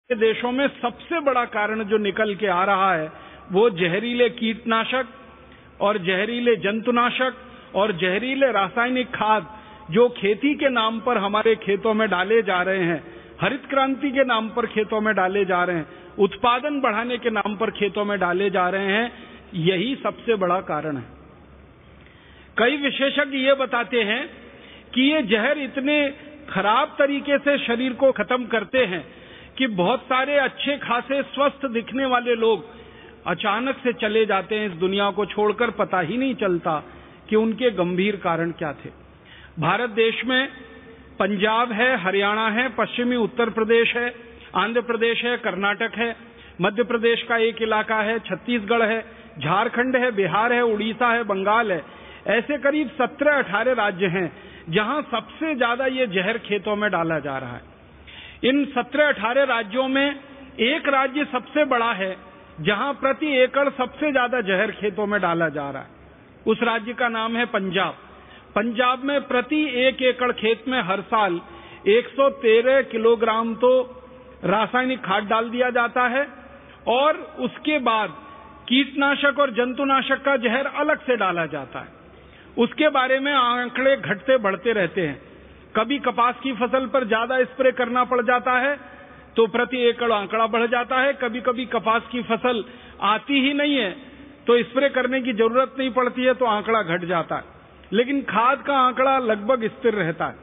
देशों में सबसे बड़ा कारण जो निकल के आ रहा है वो जहरीले कीटनाशक और जहरीले जंतुनाशक और जहरीले रासायनिक खाद जो खेती के नाम पर हमारे खेतों में डाले जा रहे हैं, हरित क्रांति के नाम पर खेतों में डाले जा रहे हैं, उत्पादन बढ़ाने के नाम पर खेतों में डाले जा रहे हैं, यही सबसे बड़ा कारण है। कई विशेषज्ञ ये बताते हैं कि ये जहर इतने खराब तरीके से शरीर को खत्म करते हैं कि बहुत सारे अच्छे खासे स्वस्थ दिखने वाले लोग अचानक से चले जाते हैं इस दुनिया को छोड़कर, पता ही नहीं चलता कि उनके गंभीर कारण क्या थे। भारत देश में पंजाब है, हरियाणा है, पश्चिमी उत्तर प्रदेश है, आंध्र प्रदेश है, कर्नाटक है, मध्य प्रदेश का एक इलाका है, छत्तीसगढ़ है, झारखंड है, बिहार है, उड़ीसा है, बंगाल है। ऐसे करीब 17-18 राज्य हैं जहां सबसे ज्यादा ये जहर खेतों में डाला जा रहा है। इन 17-18 राज्यों में एक राज्य सबसे बड़ा है जहां प्रति एकड़ सबसे ज्यादा जहर खेतों में डाला जा रहा है। उस राज्य का नाम है पंजाब। पंजाब में प्रति 1 एकड़ खेत में हर साल 113 किलोग्राम तो रासायनिक खाद डाल दिया जाता है और उसके बाद कीटनाशक और जंतुनाशक का जहर अलग से डाला जाता है। उसके बारे में आंकड़े घटते बढ़ते रहते हैं। कभी कपास की फसल पर ज्यादा स्प्रे करना पड़ जाता है तो प्रति एकड़ आंकड़ा बढ़ जाता है, कभी कभी कपास की फसल आती ही नहीं है तो स्प्रे करने की जरूरत नहीं पड़ती है तो आंकड़ा घट जाता है, लेकिन खाद का आंकड़ा लगभग स्थिर रहता है।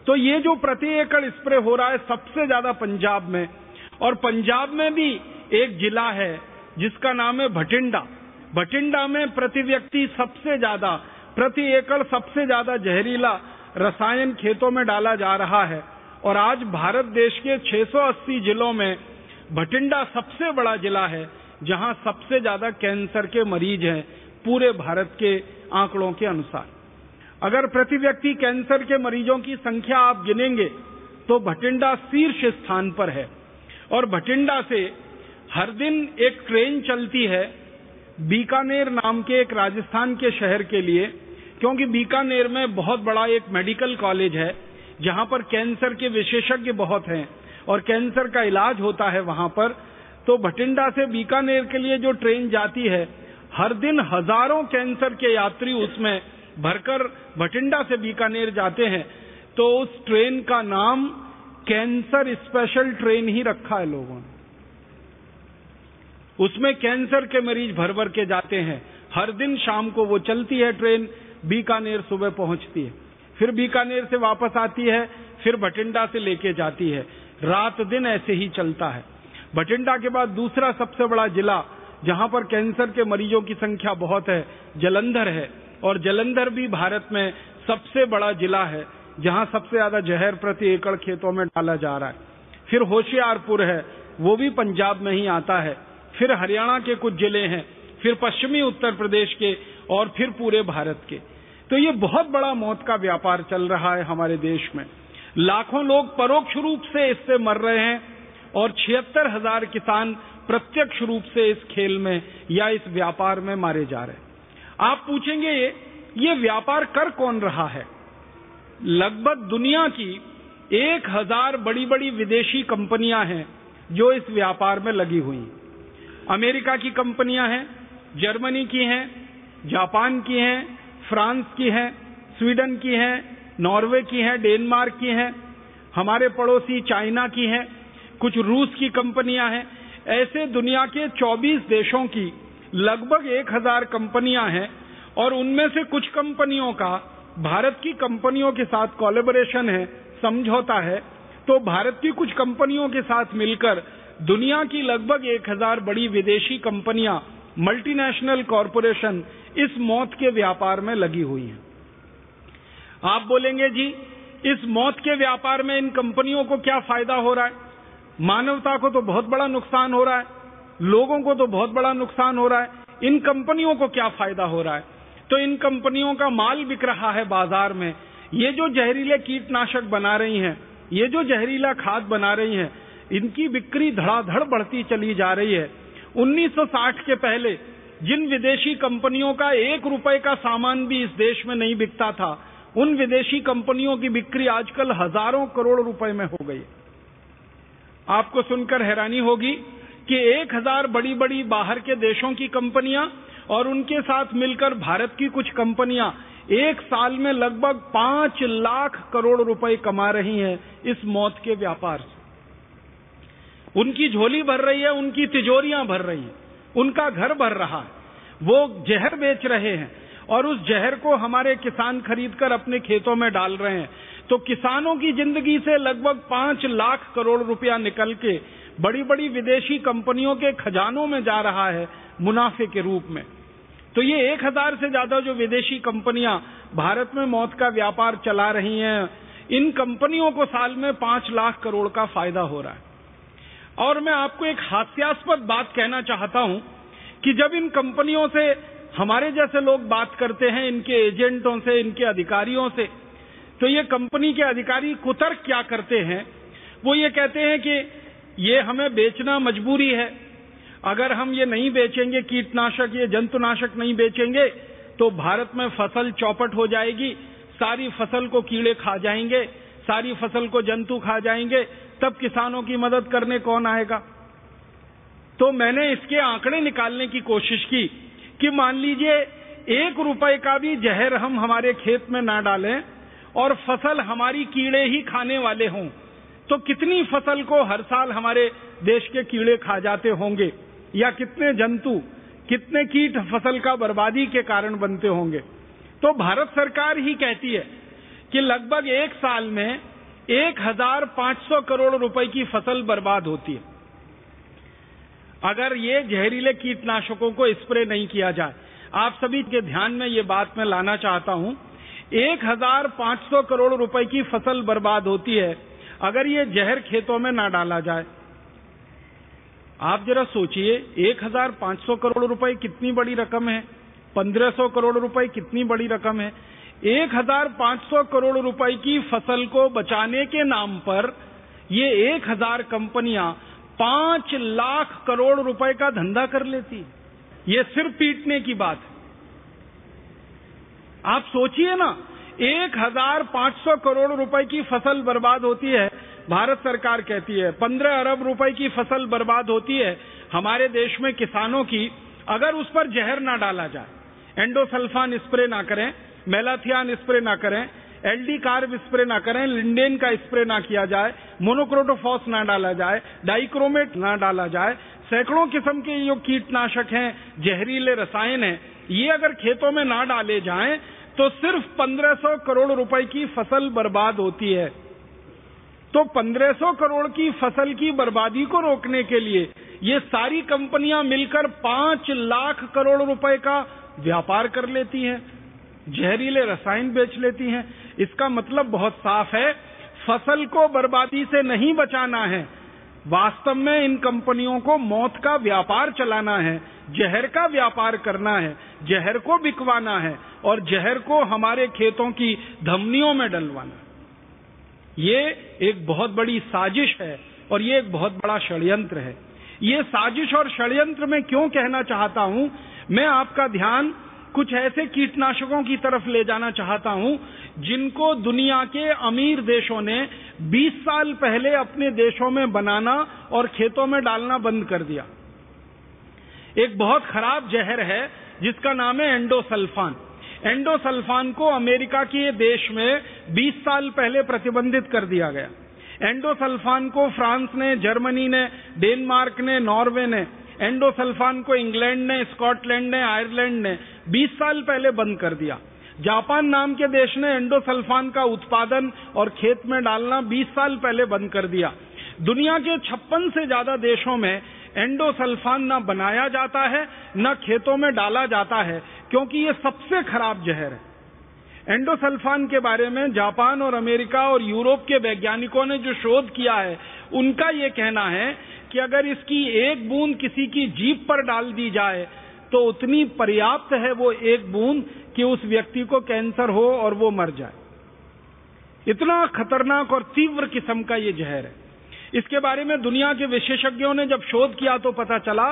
तो ये जो प्रति एकड़ स्प्रे हो रहा है सबसे ज्यादा पंजाब में, और पंजाब में भी एक जिला है जिसका नाम है भटिंडा। भटिंडा में प्रति व्यक्ति सबसे ज्यादा, प्रति एकड़ सबसे ज्यादा जहरीला रसायन खेतों में डाला जा रहा है। और आज भारत देश के 680 जिलों में भटिंडा सबसे बड़ा जिला है जहां सबसे ज्यादा कैंसर के मरीज हैं पूरे भारत के आंकड़ों के अनुसार। अगर प्रति व्यक्ति कैंसर के मरीजों की संख्या आप गिनेंगे तो भटिंडा शीर्ष स्थान पर है। और भटिंडा से हर दिन एक ट्रेन चलती है बीकानेर नाम के एक राजस्थान के शहर के लिए, क्योंकि बीकानेर में बहुत बड़ा एक मेडिकल कॉलेज है जहां पर कैंसर के विशेषज्ञ बहुत हैं और कैंसर का इलाज होता है वहां पर। तो भटिंडा से बीकानेर के लिए जो ट्रेन जाती है, हर दिन हजारों कैंसर के यात्री उसमें भरकर भटिंडा से बीकानेर जाते हैं। तो उस ट्रेन का नाम कैंसर स्पेशल ट्रेन ही रखा है लोगों ने। उसमें कैंसर के मरीज भर भर के जाते हैं। हर दिन शाम को वो चलती है ट्रेन, बीकानेर सुबह पहुंचती है, फिर बीकानेर से वापस आती है, फिर भटिंडा से लेके जाती है। रात दिन ऐसे ही चलता है। भटिंडा के बाद दूसरा सबसे बड़ा जिला जहां पर कैंसर के मरीजों की संख्या बहुत है, जलंधर है। और जलंधर भी भारत में सबसे बड़ा जिला है जहां सबसे ज्यादा जहर प्रति एकड़ खेतों में डाला जा रहा है। फिर होशियारपुर है, वो भी पंजाब में ही आता है। फिर हरियाणा के कुछ जिले हैं, फिर पश्चिमी उत्तर प्रदेश के, और फिर पूरे भारत के। तो ये बहुत बड़ा मौत का व्यापार चल रहा है हमारे देश में। लाखों लोग परोक्ष रूप से इससे मर रहे हैं और 76,000 किसान प्रत्यक्ष रूप से इस खेल में या इस व्यापार में मारे जा रहे हैं। आप पूछेंगे ये व्यापार कर कौन रहा है? लगभग दुनिया की 1000 बड़ी बड़ी विदेशी कंपनियां हैं जो इस व्यापार में लगी हुई हैं। अमेरिका की कंपनियां हैं, जर्मनी की हैं, जापान की हैं, फ्रांस की हैं, स्वीडन की हैं, नॉर्वे की हैं, डेनमार्क की हैं, हमारे पड़ोसी चाइना की हैं, कुछ रूस की कंपनियां हैं। ऐसे दुनिया के 24 देशों की लगभग 1000 कंपनियां हैं और उनमें से कुछ कंपनियों का भारत की कंपनियों के साथ कोलैबोरेशन है, समझौता है। तो भारत की कुछ कंपनियों के साथ मिलकर दुनिया की लगभग 1000 बड़ी विदेशी कंपनियां, मल्टीनेशनल कॉरपोरेशन इस मौत के व्यापार में लगी हुई हैं। आप बोलेंगे जी इस मौत के व्यापार में इन कंपनियों को क्या फायदा हो रहा है? मानवता को तो बहुत बड़ा नुकसान हो रहा है, लोगों को तो बहुत बड़ा नुकसान हो रहा है, इन कंपनियों को क्या फायदा हो रहा है? तो इन कंपनियों का माल बिक रहा है बाजार में। ये जो जहरीले कीटनाशक बना रही हैं, ये जो जहरीला खाद बना रही हैं, इनकी बिक्री धड़ाधड़ बढ़ती चली जा रही है। 1960 के पहले जिन विदेशी कंपनियों का 1 रुपए का सामान भी इस देश में नहीं बिकता था, उन विदेशी कंपनियों की बिक्री आजकल हजारों करोड़ रुपए में हो गई। आपको सुनकर हैरानी होगी कि 1000 बड़ी बड़ी बाहर के देशों की कंपनियां और उनके साथ मिलकर भारत की कुछ कंपनियां एक साल में लगभग 5 लाख करोड़ रुपए कमा रही हैं इस मौत के व्यापार से। उनकी झोली भर रही है, उनकी तिजोरियां भर रही हैं, उनका घर भर रहा है, वो जहर बेच रहे हैं और उस जहर को हमारे किसान खरीदकर अपने खेतों में डाल रहे हैं। तो किसानों की जिंदगी से लगभग 5 लाख करोड़ रुपया निकल के बड़ी बड़ी विदेशी कंपनियों के खजानों में जा रहा है मुनाफे के रूप में। तो ये 1000 से ज्यादा जो विदेशी कंपनियां भारत में मौत का व्यापार चला रही हैं, इन कंपनियों को साल में 5 लाख करोड़ का फायदा हो रहा है। और मैं आपको एक हास्यास्पद बात कहना चाहता हूं कि जब इन कंपनियों से हमारे जैसे लोग बात करते हैं, इनके एजेंटों से, इनके अधिकारियों से, तो ये कंपनी के अधिकारी कुतर्क क्या करते हैं, वो ये कहते हैं कि ये हमें बेचना मजबूरी है, अगर हम ये नहीं बेचेंगे, कीटनाशक, ये जंतुनाशक नहीं बेचेंगे तो भारत में फसल चौपट हो जाएगी, सारी फसल को कीड़े खा जाएंगे, सारी फसल को जंतु खा जाएंगे, तब किसानों की मदद करने कौन आएगा। तो मैंने इसके आंकड़े निकालने की कोशिश की कि मान लीजिए 1 रुपए का भी जहर हम हमारे खेत में ना डालें और फसल हमारी कीड़े ही खाने वाले हों, तो कितनी फसल को हर साल हमारे देश के कीड़े खा जाते होंगे, या कितने जंतु, कितने कीट फसल का बर्बादी के कारण बनते होंगे। तो भारत सरकार ही कहती है कि लगभग एक साल में 1500 करोड़ रुपए की फसल बर्बाद होती है अगर ये जहरीले कीटनाशकों को स्प्रे नहीं किया जाए। आप सभी के ध्यान में ये बात मैं लाना चाहता हूं, 1500 करोड़ रुपए की फसल बर्बाद होती है अगर ये जहर खेतों में ना डाला जाए। आप जरा सोचिए, 1500 करोड़ रुपए कितनी बड़ी रकम है, 1500 करोड़ रुपए कितनी बड़ी रकम है। 1500 करोड़ रुपए की फसल को बचाने के नाम पर ये 1000 कंपनियां 5 लाख करोड़ रुपए का धंधा कर लेती। ये सिर्फ पीटने की बात है। आप सोचिए ना, 1500 करोड़ रुपए की फसल बर्बाद होती है, भारत सरकार कहती है 15 अरब रुपए की फसल बर्बाद होती है हमारे देश में किसानों की, अगर उस पर जहर ना डाला जाए, एंडोसल्फान स्प्रे ना करें, मेलाथियान स्प्रे ना करें, एलडी कार्ब स्प्रे ना करें, लिंडेन का स्प्रे ना किया जाए, मोनोक्रोटोफॉस ना डाला जाए, डाइक्रोमेट ना डाला जाए, सैकड़ों किस्म के जो कीटनाशक हैं, जहरीले रसायन हैं, ये अगर खेतों में ना डाले जाएं तो सिर्फ 1500 करोड़ रुपए की फसल बर्बाद होती है। तो 1500 करोड़ की फसल की बर्बादी को रोकने के लिए ये सारी कंपनियां मिलकर 5 लाख करोड़ रुपए का व्यापार कर लेती हैं, जहरीले रसायन बेच लेती हैं। इसका मतलब बहुत साफ है, फसल को बर्बादी से नहीं बचाना है, वास्तव में इन कंपनियों को मौत का व्यापार चलाना है, जहर का व्यापार करना है, जहर को बिकवाना है और जहर को हमारे खेतों की धमनियों में डलवाना। ये एक बहुत बड़ी साजिश है और ये एक बहुत बड़ा षड्यंत्र है। ये साजिश और षड्यंत्र मैं क्यों कहना चाहता हूं, मैं आपका ध्यान कुछ ऐसे कीटनाशकों की तरफ ले जाना चाहता हूं जिनको दुनिया के अमीर देशों ने 20 साल पहले अपने देशों में बनाना और खेतों में डालना बंद कर दिया। एक बहुत खराब जहर है जिसका नाम है एंडोसल्फान। एंडोसल्फान को अमेरिका के देश में 20 साल पहले प्रतिबंधित कर दिया गया। एंडोसल्फान को फ्रांस ने, जर्मनी ने, डेनमार्क ने, नॉर्वे ने, एंडोसल्फान को इंग्लैंड ने, स्कॉटलैंड ने, आयरलैंड ने 20 साल पहले बंद कर दिया। जापान नाम के देश ने एंडोसल्फान का उत्पादन और खेत में डालना 20 साल पहले बंद कर दिया। दुनिया के 56 से ज्यादा देशों में एंडोसल्फान न बनाया जाता है न खेतों में डाला जाता है, क्योंकि ये सबसे खराब जहर है। एंडोसल्फान के बारे में जापान और अमेरिका और यूरोप के वैज्ञानिकों ने जो शोध किया है, उनका ये कहना है कि अगर इसकी एक बूंद किसी की जीभ पर डाल दी जाए तो उतनी पर्याप्त है वो एक बूंद कि उस व्यक्ति को कैंसर हो और वो मर जाए। इतना खतरनाक और तीव्र किस्म का ये जहर है। इसके बारे में दुनिया के विशेषज्ञों ने जब शोध किया तो पता चला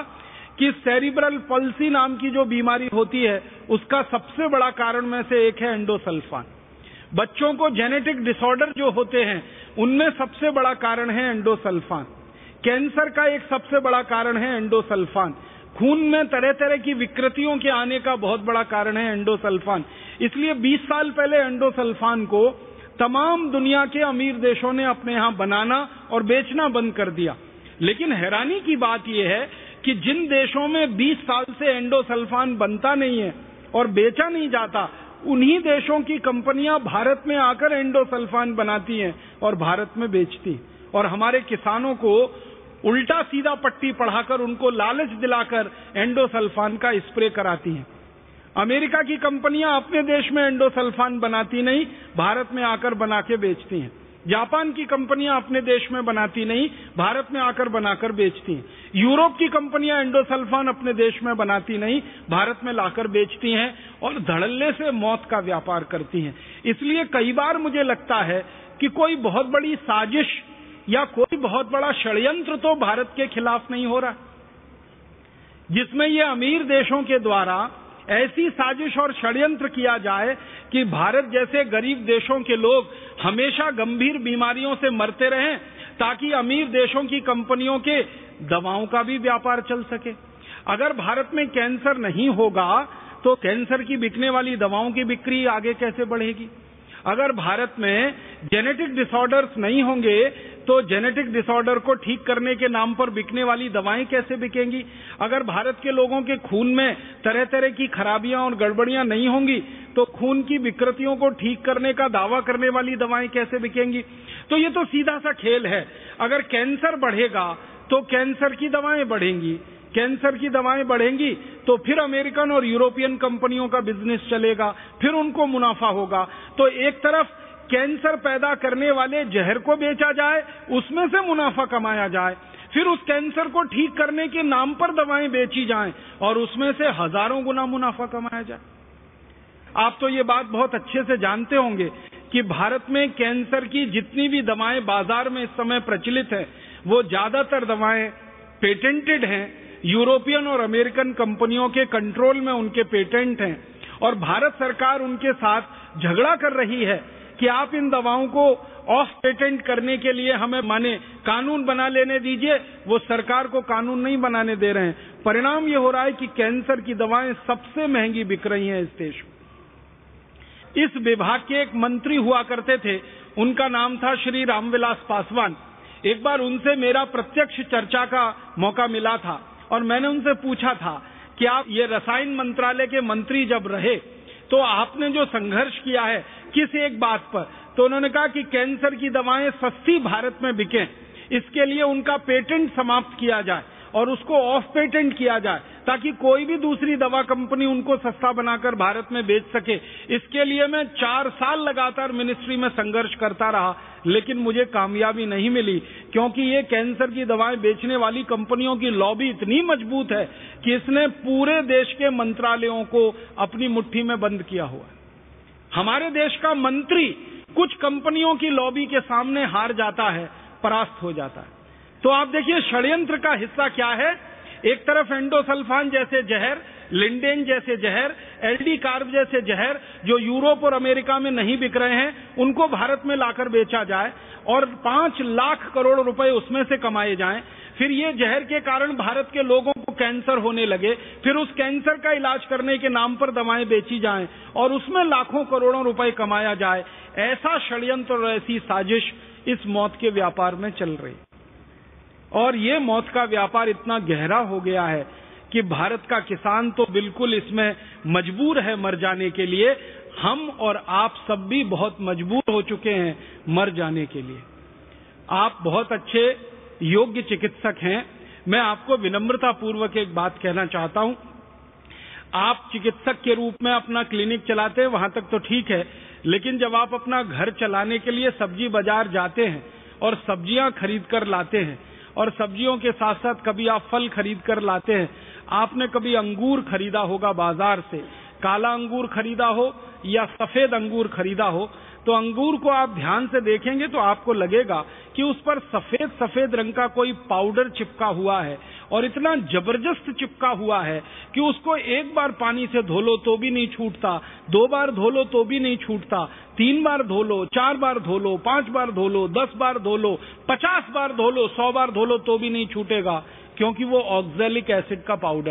कि सेरिब्रल पल्सी नाम की जो बीमारी होती है उसका सबसे बड़ा कारण में से एक है एंडोसल्फान। बच्चों को जेनेटिक डिसऑर्डर जो होते हैं उनमें सबसे बड़ा कारण है एंडोसल्फान। कैंसर का एक सबसे बड़ा कारण है एंडोसल्फान। खून में तरह तरह की विकृतियों के आने का बहुत बड़ा कारण है एंडोसल्फान। इसलिए 20 साल पहले एंडोसल्फान को तमाम दुनिया के अमीर देशों ने अपने यहां बनाना और बेचना बंद कर दिया। लेकिन हैरानी की बात यह है कि जिन देशों में 20 साल से एंडोसल्फान बनता नहीं है और बेचा नहीं जाता, उन्हीं देशों की कंपनियां भारत में आकर एंडोसल्फान बनाती हैं और भारत में बेचती हैं, और हमारे किसानों को उल्टा सीधा पट्टी पढ़ाकर उनको लालच दिलाकर एंडोसल्फान का स्प्रे कराती हैं। अमेरिका की कंपनियां अपने देश में एंडोसल्फान बनाती नहीं, भारत में आकर बना के बेचती हैं। जापान की कंपनियां अपने देश में बनाती नहीं, भारत में आकर बनाकर बेचती हैं। यूरोप की कंपनियां एंडोसल्फान अपने देश में बनाती नहीं, भारत में लाकर बेचती हैं और धड़ल्ले से मौत का व्यापार करती हैं। इसलिए कई बार मुझे लगता है कि कोई बहुत बड़ी साजिश या कोई बहुत बड़ा षड्यंत्र तो भारत के खिलाफ नहीं हो रहा, जिसमें ये अमीर देशों के द्वारा ऐसी साजिश और षड्यंत्र किया जाए कि भारत जैसे गरीब देशों के लोग हमेशा गंभीर बीमारियों से मरते रहें, ताकि अमीर देशों की कंपनियों के दवाओं का भी व्यापार चल सके। अगर भारत में कैंसर नहीं होगा तो कैंसर की बिकने वाली दवाओं की बिक्री आगे कैसे बढ़ेगी? अगर भारत में जेनेटिक डिसऑर्डर्स नहीं होंगे तो जेनेटिक डिसऑर्डर को ठीक करने के नाम पर बिकने वाली दवाएं कैसे बिकेंगी? अगर भारत के लोगों के खून में तरह तरह की खराबियां और गड़बड़ियां नहीं होंगी तो खून की विकृतियों को ठीक करने का दावा करने वाली दवाएं कैसे बिकेंगी? तो ये तो सीधा सा खेल है। अगर कैंसर बढ़ेगा तो कैंसर की दवाएं बढ़ेंगी, कैंसर की दवाएं बढ़ेंगी तो फिर अमेरिकन और यूरोपियन कंपनियों का बिजनेस चलेगा, फिर उनको मुनाफा होगा। तो एक तरफ कैंसर पैदा करने वाले जहर को बेचा जाए, उसमें से मुनाफा कमाया जाए, फिर उस कैंसर को ठीक करने के नाम पर दवाएं बेची जाएं और उसमें से हजारों गुना मुनाफा कमाया जाए। आप तो ये बात बहुत अच्छे से जानते होंगे कि भारत में कैंसर की जितनी भी दवाएं बाजार में इस समय प्रचलित है, वो ज्यादातर दवाएं पेटेंटेड हैं, यूरोपियन और अमेरिकन कंपनियों के कंट्रोल में उनके पेटेंट हैं, और भारत सरकार उनके साथ झगड़ा कर रही है कि आप इन दवाओं को ऑफ पेटेंट करने के लिए हमें माने कानून बना लेने दीजिए। वो सरकार को कानून नहीं बनाने दे रहे हैं। परिणाम ये हो रहा है कि कैंसर की दवाएं सबसे महंगी बिक रही हैं इस देश में। इस विभाग के एक मंत्री हुआ करते थे, उनका नाम था श्री रामविलास पासवान। एक बार उनसे मेरा प्रत्यक्ष चर्चा का मौका मिला था और मैंने उनसे पूछा था कि आप ये रसायन मंत्रालय के मंत्री जब रहे तो आपने जो संघर्ष किया है किस एक बात पर? तो उन्होंने कहा कि कैंसर की दवाएं सस्ती भारत में बिकें, इसके लिए उनका पेटेंट समाप्त किया जाए और उसको ऑफ पेटेंट किया जाए, ताकि कोई भी दूसरी दवा कंपनी उनको सस्ता बनाकर भारत में बेच सके। इसके लिए मैं 4 साल लगातार मिनिस्ट्री में संघर्ष करता रहा, लेकिन मुझे कामयाबी नहीं मिली, क्योंकि ये कैंसर की दवाएं बेचने वाली कंपनियों की लॉबी इतनी मजबूत है कि इसने पूरे देश के मंत्रालयों को अपनी मुट्ठी में बंद किया हुआ है। हमारे देश का मंत्री कुछ कंपनियों की लॉबी के सामने हार जाता है, परास्त हो जाता है। तो आप देखिए षड्यंत्र का हिस्सा क्या है। एक तरफ एंडोसल्फान जैसे जहर, लिंडेन जैसे जहर, एलडी कार्ब जैसे जहर जो यूरोप और अमेरिका में नहीं बिक रहे हैं, उनको भारत में लाकर बेचा जाए और 5 लाख करोड़ रुपए उसमें से कमाए जाएं। फिर ये जहर के कारण भारत के लोगों को कैंसर होने लगे, फिर उस कैंसर का इलाज करने के नाम पर दवाएं बेची जाएं और उसमें लाखों करोड़ों रुपए कमाया जाए। ऐसा षड्यंत्र और ऐसी साजिश इस मौत के व्यापार में चल रही, और ये मौत का व्यापार इतना गहरा हो गया है कि भारत का किसान तो बिल्कुल इसमें मजबूर है मर जाने के लिए। हम और आप सब भी बहुत मजबूर हो चुके हैं मर जाने के लिए। आप बहुत अच्छे योग्य चिकित्सक हैं। मैं आपको विनम्रता पूर्वक एक बात कहना चाहता हूं। आप चिकित्सक के रूप में अपना क्लिनिक चलाते हैं, वहां तक तो ठीक है, लेकिन जब आप अपना घर चलाने के लिए सब्जी बाजार जाते हैं और सब्जियां खरीद कर लाते हैं, और सब्जियों के साथ साथ कभी आप फल खरीद कर लाते हैं, आपने कभी अंगूर खरीदा होगा बाजार से, काला अंगूर खरीदा हो या सफेद अंगूर खरीदा हो, तो अंगूर को आप ध्यान से देखेंगे तो आपको लगेगा कि उस पर सफेद सफेद रंग का कोई पाउडर चिपका हुआ है और इतना जबरदस्त चिपका हुआ है कि उसको एक बार पानी से धो लो तो भी नहीं छूटता, 2 बार धो लो तो भी नहीं छूटता, 3 बार धो लो, 4 बार धो लो, 5 बार धो लो, 10 बार धो लो, 50 बार धो लो, 100 बार धो लो तो भी नहीं छूटेगा, क्योंकि वो ऑक्सैलिक एसिड का पाउडर है।